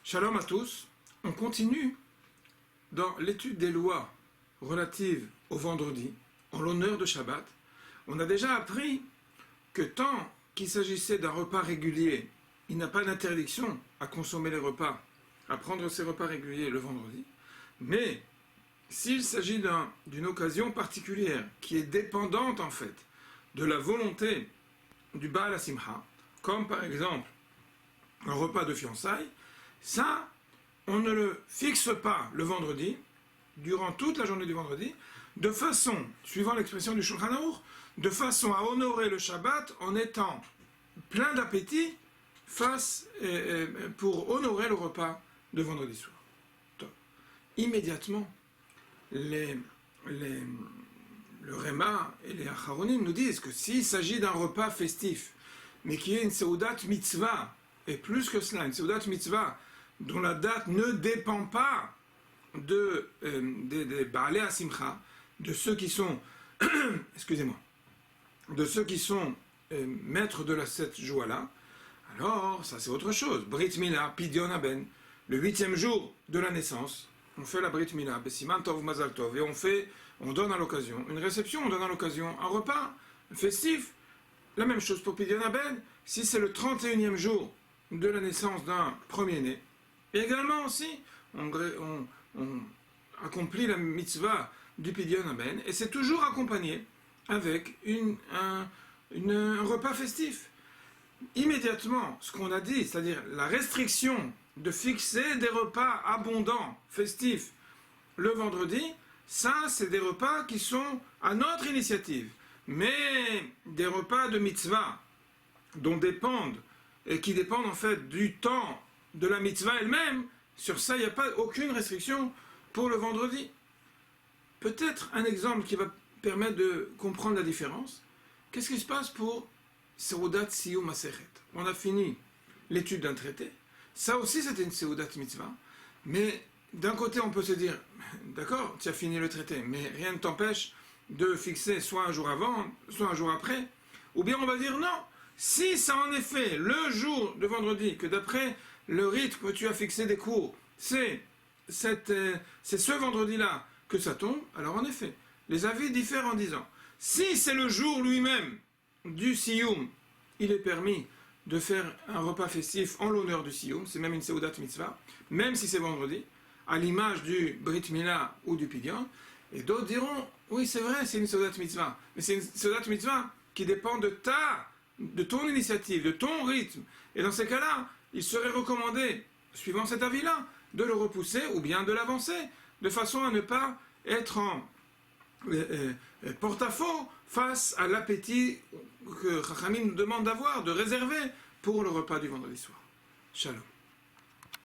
Shalom à tous. On continue dans l'étude des lois relatives au vendredi, en l'honneur de Shabbat. On a déjà appris que tant qu'il s'agissait d'un repas régulier, il n'y a pas d'interdiction à consommer les repas, à prendre ses repas réguliers le vendredi. Mais s'il s'agit d'une occasion particulière qui est dépendante en fait de la volonté du Baal HaSimcha, comme par exemple un repas de fiançailles, ça, on ne le fixe pas le vendredi, durant toute la journée du vendredi, de façon, suivant l'expression du Shulchan Aruch, de façon à honorer le Shabbat en étant plein d'appétit pour honorer le repas de vendredi soir. Donc, immédiatement, le Réma et les Acharonim nous disent que s'il s'agit d'un repas festif, mais qui est une Seudat Mitzvah, et plus que cela, une Seudat Mitzvah, dont la date ne dépend pas des Baalei HaSimcha, de ceux qui sont, excusez-moi, de ceux qui sont maîtres de cette joie-là, alors ça c'est autre chose. Brit Mila, Pidyon Haben, le 8e jour de la naissance, on fait la Brit Mila, Besiman Tov Mazal Tov, et on donne à l'occasion une réception, on donne à l'occasion un repas festif. La même chose pour Pidyon Haben, si c'est le 31e jour de la naissance d'un premier-né. Et également aussi, on accomplit la mitzvah du Pidyon Haben, et c'est toujours accompagné avec un repas festif. Immédiatement, ce qu'on a dit, c'est-à-dire la restriction de fixer des repas abondants, festifs, le vendredi, ça, c'est des repas qui sont à notre initiative. Mais des repas de mitzvah, qui dépendent en fait du temps de la mitzvah elle-même, sur ça, il n'y a pas aucune restriction pour le vendredi. Peut-être un exemple qui va permettre de comprendre la différence. Qu'est-ce qui se passe pour Seudat Siyum Masechet? On a fini l'étude d'un traité. Ça aussi, c'était une Seudat Mitzvah. Mais d'un côté, on peut se dire, d'accord, tu as fini le traité, mais rien ne t'empêche de fixer soit un jour avant, soit un jour après. Ou bien on va dire non. Si c'est en effet le jour de vendredi, que d'après le rythme que tu as fixé des cours, c'est ce vendredi-là que ça tombe, alors en effet, les avis diffèrent en disant, si c'est le jour lui-même du Siyum, il est permis de faire un repas festif en l'honneur du Siyum, c'est même une Seudat Mitzvah, même si c'est vendredi, à l'image du Brit Mila ou du Pidyon, et d'autres diront, oui c'est vrai, c'est une Seudat Mitzvah, mais c'est une Seudat Mitzvah qui dépend de ton initiative, de ton rythme. Et dans ces cas-là, il serait recommandé, suivant cet avis-là, de le repousser ou bien de l'avancer, de façon à ne pas être en porte-à-faux face à l'appétit que Chachamim nous demande d'avoir, de réserver pour le repas du vendredi soir. Shalom.